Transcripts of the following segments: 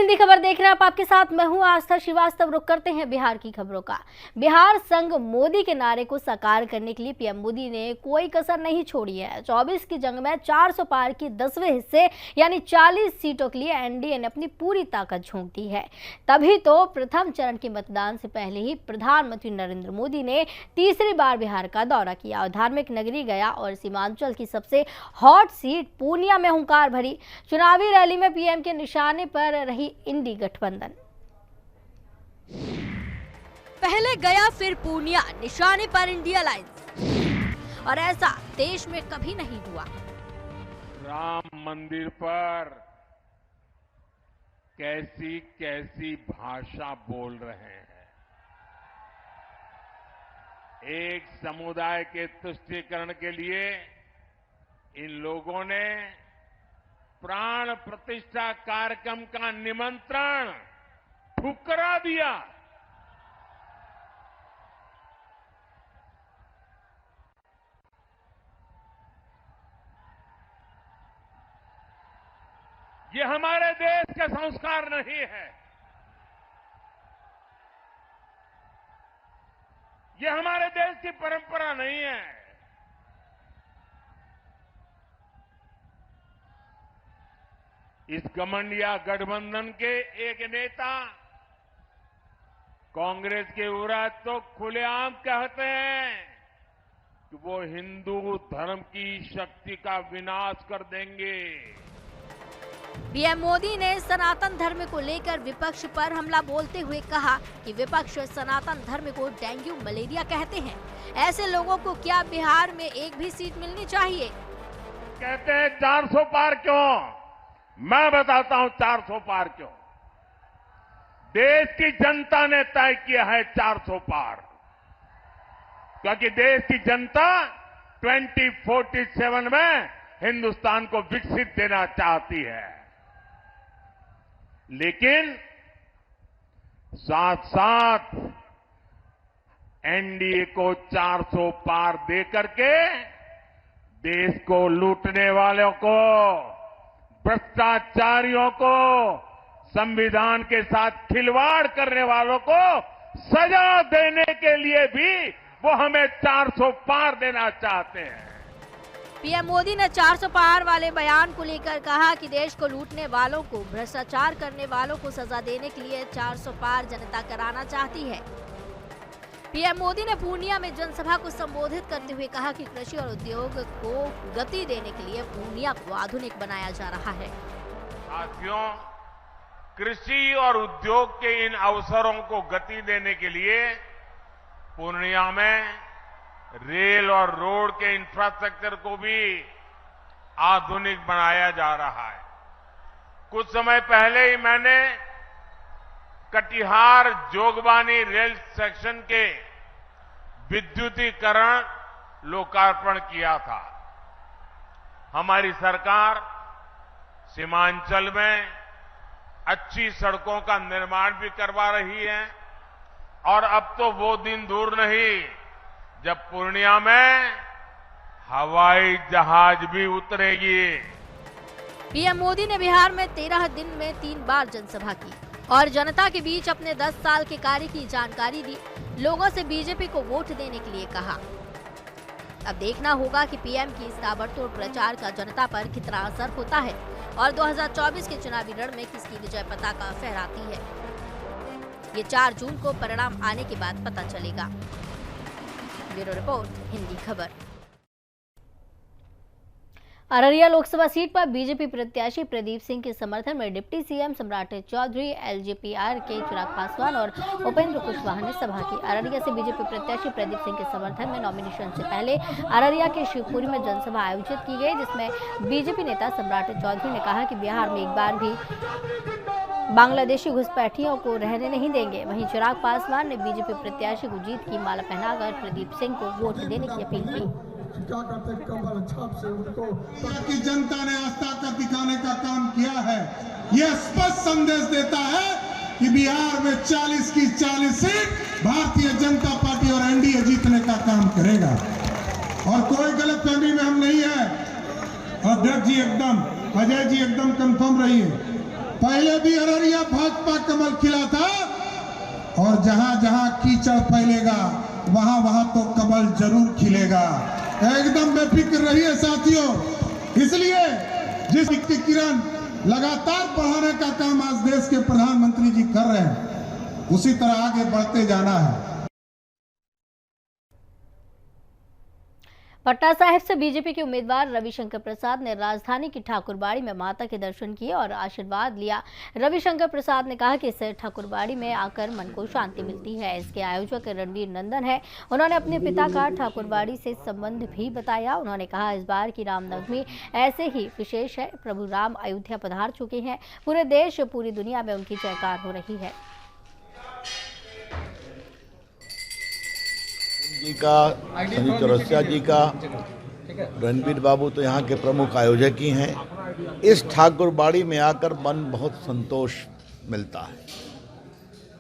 हिंदी खबर देख रहे हैं आप, आपके साथ मैं हूं आस्था श्रीवास्तव। रुक करते हैं बिहार की खबरों का। बिहार संग मोदी के नारे को साकार करने के लिए पीएम मोदी ने कोई कसर नहीं छोड़ी है। 24 की जंग में 400 पार की 10वें हिस्से यानी 40 सीटों के लिए एनडीए ने अपनी पूरी ताकत झोंक दी है। तभी तो प्रथम चरण के मतदान से पहले ही प्रधानमंत्री नरेंद्र मोदी ने तीसरी बार बिहार का दौरा किया और धार्मिक नगरी गया और सीमांचल की सबसे हॉट सीट पूर्णिया में हुंकार भरी। चुनावी रैली में पीएम के निशाने पर रही इंडी गठबंधन। पहले गया फिर पूर्णिया, निशाने पर इंडिया अलायंस, और ऐसा देश में कभी नहीं हुआ। राम मंदिर पर कैसी कैसी भाषा बोल रहे हैं। एक समुदाय के तुष्टीकरण के लिए इन लोगों ने प्राण प्रतिष्ठा कार्यक्रम का निमंत्रण ठुकरा दिया। ये हमारे देश का संस्कार नहीं है, ये हमारे देश की परंपरा नहीं है। इस घमंडिया गठबंधन के एक नेता कांग्रेस के उरात तो खुलेआम कहते हैं कि वो हिंदू धर्म की शक्ति का विनाश कर देंगे। पीएम मोदी ने सनातन धर्म को लेकर विपक्ष पर हमला बोलते हुए कहा कि विपक्ष सनातन धर्म को डेंगू मलेरिया कहते हैं। ऐसे लोगों को क्या बिहार में एक भी सीट मिलनी चाहिए? कहते हैं 400 पार क्यों? मैं बताता हूं 400 पार क्यों। देश की जनता ने तय किया है 400 पार, क्योंकि देश की जनता 2047 में हिंदुस्तान को विकसित देना चाहती है। लेकिन साथ साथ एनडीए को 400 पार दे करके देश को लूटने वालों को, भ्रष्टाचारियों को, संविधान के साथ खिलवाड़ करने वालों को सजा देने के लिए भी वो हमें 400 पार देना चाहते हैं। पीएम मोदी ने 400 पार वाले बयान को लेकर कहा कि देश को लूटने वालों को, भ्रष्टाचार करने वालों को सजा देने के लिए 400 पार जनता कराना चाहती है। पीएम मोदी ने पूर्णिया में जनसभा को संबोधित करते हुए कहा कि कृषि और उद्योग को गति देने के लिए पूर्णिया को आधुनिक बनाया जा रहा है। साथियों, कृषि और उद्योग के इन अवसरों को गति देने के लिए पूर्णिया में रेल और रोड के इंफ्रास्ट्रक्चर को भी आधुनिक बनाया जा रहा है। कुछ समय पहले ही मैंने कटिहार जोगबानी रेल सेक्शन के विद्युतीकरण लोकार्पण किया था। हमारी सरकार सीमांचल में अच्छी सड़कों का निर्माण भी करवा रही है और अब तो वो दिन दूर नहीं जब पूर्णिया में हवाई जहाज भी उतरेगी। पीएम मोदी ने बिहार में 13 दिन में 3 बार जनसभा की और जनता के बीच अपने 10 साल के कार्य की जानकारी दी। लोगों से बीजेपी को वोट देने के लिए कहा। अब देखना होगा कि पीएम की इस ताबड़तोड़ प्रचार का जनता पर कितना असर होता है और 2024 के चुनावी रण में किसकी विजय पताका फहराती है। ये 4 जून को परिणाम आने के बाद पता चलेगा। ब्यूरो रिपोर्ट, हिंदी खबर। अररिया लोकसभा सीट पर बीजेपी प्रत्याशी प्रदीप सिंह के समर्थन में डिप्टी सीएम सम्राट चौधरी, एलजेपीआर के चिराग पासवान और उपेंद्र कुशवाहा ने सभा की। अररिया से बीजेपी प्रत्याशी प्रदीप सिंह के समर्थन में नॉमिनेशन से पहले अररिया के शिवपुरी में जनसभा आयोजित की गई, जिसमें बीजेपी नेता सम्राट चौधरी ने कहा कि बिहार में एक बार भी बांग्लादेशी घुसपैठियों को रहने नहीं देंगे। वहीं चिराग पासवान ने बीजेपी प्रत्याशी को जीत की माला पहनाकर प्रदीप सिंह को वोट देने की अपील की। क्या करते कमल छाप से उनको कि जनता ने आस्था का दिखाने का काम किया है। यह स्पष्ट संदेश देता है कि बिहार में 40 की 40 सीट भारतीय जनता पार्टी और एनडीए जीतने का काम करेगा और कोई गलतफहमी में हम नहीं है। अध्यक्ष जी एकदम, अजय जी एकदम कंफर्म रहिए। पहले भी अररिया भाजपा कमल खिला था और जहां जहां कीचड़ फैलेगा वहां वहां तो कमल जरूर खिलेगा। एकदम बेफिक्र रहिए साथियों। इसलिए जिस की किरण लगातार बढ़ाने का काम आज देश के प्रधानमंत्री जी कर रहे हैं, उसी तरह आगे बढ़ते जाना है। पटना साहिब से बीजेपी के उम्मीदवार रविशंकर प्रसाद ने राजधानी की ठाकुरबाड़ी में माता के दर्शन किए और आशीर्वाद लिया। रविशंकर प्रसाद ने कहा कि इससे ठाकुरबाड़ी में आकर मन को शांति मिलती है। इसके आयोजक रणवीर नंदन है। उन्होंने अपने पिता का ठाकुरबाड़ी से संबंध भी बताया। उन्होंने कहा इस बार की रामनवमी ऐसे ही विशेष है। प्रभु राम अयोध्या पधार चुके हैं। पूरे देश पूरी दुनिया में उनकी जयकार हो रही है। जी का, संजू चौरसिया जी का, रणबीर बाबू तो यहाँ के प्रमुख आयोजक ही हैं। इस ठाकुरबाड़ी में आकर मन बहुत संतोष मिलता है।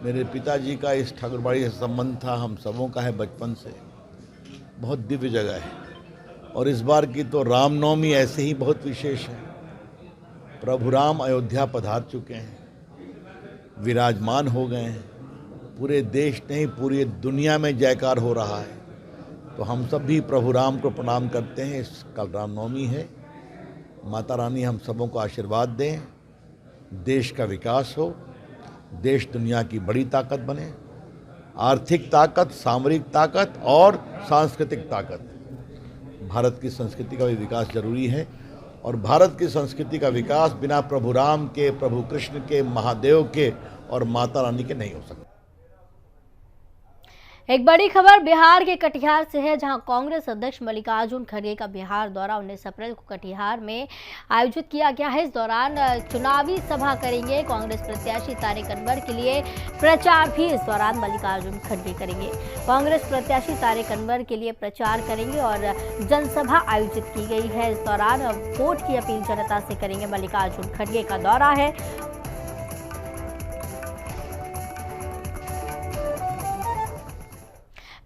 मेरे पिताजी का इस ठाकुरबाड़ी से संबंध था, हम सबों का है बचपन से। बहुत दिव्य जगह है और इस बार की तो रामनवमी ऐसे ही बहुत विशेष है। प्रभु राम अयोध्या पधार चुके हैं, विराजमान हो गए हैं। पूरे देश नहीं पूरी दुनिया में जयकार हो रहा है। तो हम सब भी प्रभु राम को प्रणाम करते हैं। इस कल रामनवमी है। माता रानी हम सबों को आशीर्वाद दें, देश का विकास हो, देश दुनिया की बड़ी ताकत बने। आर्थिक ताकत, सामरिक ताकत और सांस्कृतिक ताकत। भारत की संस्कृति का भी विकास जरूरी है और भारत की संस्कृति का विकास बिना प्रभु राम के, प्रभु कृष्ण के, महादेव के और माता रानी के नहीं हो सकता। एक बड़ी खबर बिहार के कटिहार से है, जहां कांग्रेस अध्यक्ष मल्लिकार्जुन खड़गे का बिहार दौरा 19 अप्रैल को कटिहार में आयोजित किया गया है। इस दौरान चुनावी सभा करेंगे। कांग्रेस प्रत्याशी तारिक अनवर के लिए प्रचार भी इस दौरान मल्लिकार्जुन खड़गे करेंगे। कांग्रेस प्रत्याशी तारिक अनवर के लिए प्रचार करेंगे और जनसभा आयोजित की गई है। इस दौरान वोट की अपील जनता से करेंगे। मल्लिकार्जुन खड़गे का दौरा है।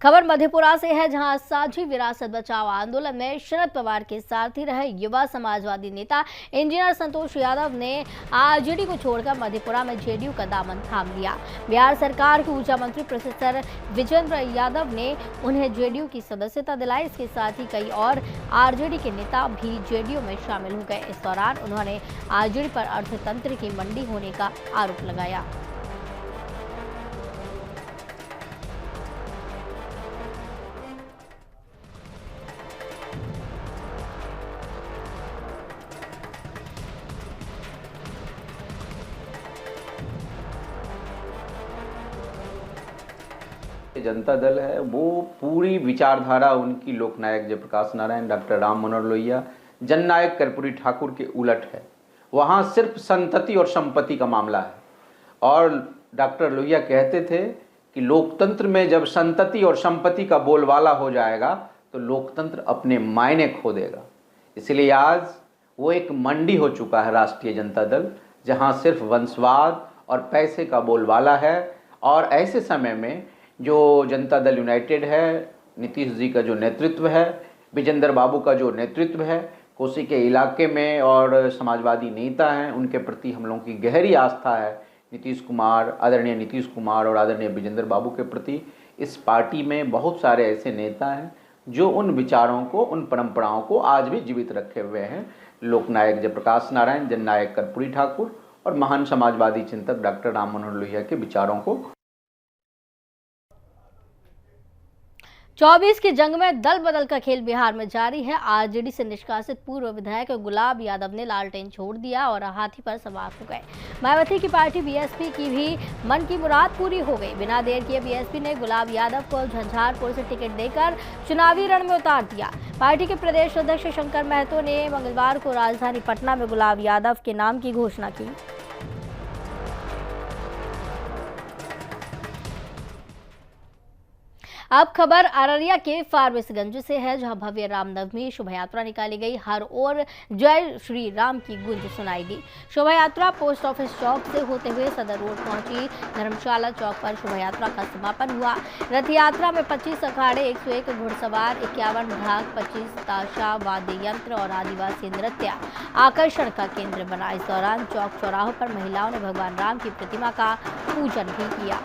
खबर मधेपुरा से है, जहां साझी विरासत बचाओ आंदोलन में शरद पवार के सारथी रहे युवा समाजवादी नेता इंजीनियर संतोष यादव ने आरजेडी को छोड़कर मधेपुरा में जेडीयू का दामन थाम लिया। बिहार सरकार के ऊर्जा मंत्री प्रोफेसर विजेंद्र यादव ने उन्हें जेडीयू की सदस्यता दिलाई। इसके साथ ही कई और आरजेडी के नेता भी जेडीयू में शामिल हो गए। इस दौरान उन्होंने आरजेडी पर अर्थतंत्र की मंडी होने का आरोप लगाया। जनता दल है वो पूरी विचारधारा उनकी लोकनायक जयप्रकाश नारायण, डॉक्टर राम मनोहर लोहिया, जननायक कर्पूरी ठाकुर के उलट है। वहाँ सिर्फ संतति और संपत्ति का मामला है। और डॉक्टर लोहिया कहते थे कि लोकतंत्र में जब संतति और संपत्ति का बोलबाला हो जाएगा तो लोकतंत्र अपने मायने खो देगा। इसलिए आज वो एक मंडी हो चुका है राष्ट्रीय जनता दल, जहाँ सिर्फ वंशवाद और पैसे का बोलबाला है। और ऐसे समय में जो जनता दल यूनाइटेड है, नीतीश जी का जो नेतृत्व है, विजेंद्र बाबू का जो नेतृत्व है, कोसी के इलाके में और समाजवादी नेता हैं, उनके प्रति हम लोगों की गहरी आस्था है। नीतीश कुमार, आदरणीय नीतीश कुमार और आदरणीय विजेंद्र बाबू के प्रति इस पार्टी में बहुत सारे ऐसे नेता हैं जो उन विचारों को, उन परंपराओं को आज भी जीवित रखे हुए हैं। लोकनायक जयप्रकाश नारायण, जननायक कर्पूरी ठाकुर और महान समाजवादी चिंतक डॉक्टर राम मनोहर लोहिया के विचारों को 24 की जंग में दल बदल का खेल बिहार में जारी है। आरजेडी से निष्कासित पूर्व विधायक गुलाब यादव ने लालटेन छोड़ दिया और हाथी पर सवार हो गए। मायावती की पार्टी बीएसपी की भी मन की मुराद पूरी हो गई। बिना देर किए बीएसपी ने गुलाब यादव को झंझारपुर से टिकट देकर चुनावी रण में उतार दिया। पार्टी के प्रदेश अध्यक्ष शंकर महतो ने मंगलवार को राजधानी पटना में गुलाब यादव के नाम की घोषणा की। अब खबर अररिया के फारबिसगंज से है, जहां भव्य रामनवमी शोभा यात्रा निकाली गई। हर ओर जय श्री राम की गूंज सुनाई दी। शोभा यात्रा पोस्ट ऑफिस चौक से होते हुए सदर रोड पहुंची। धर्मशाला चौक पर शोभा यात्रा का समापन हुआ। रथ यात्रा में 25 अखाड़े, 101 घुड़सवार, 51 ढाक, 25 ताशा, वाद्य यंत्र और आदिवासी नृत्य आकर्षण का केंद्र बना। इस दौरान चौक चौराहों पर महिलाओं ने भगवान राम की प्रतिमा का पूजन भी किया।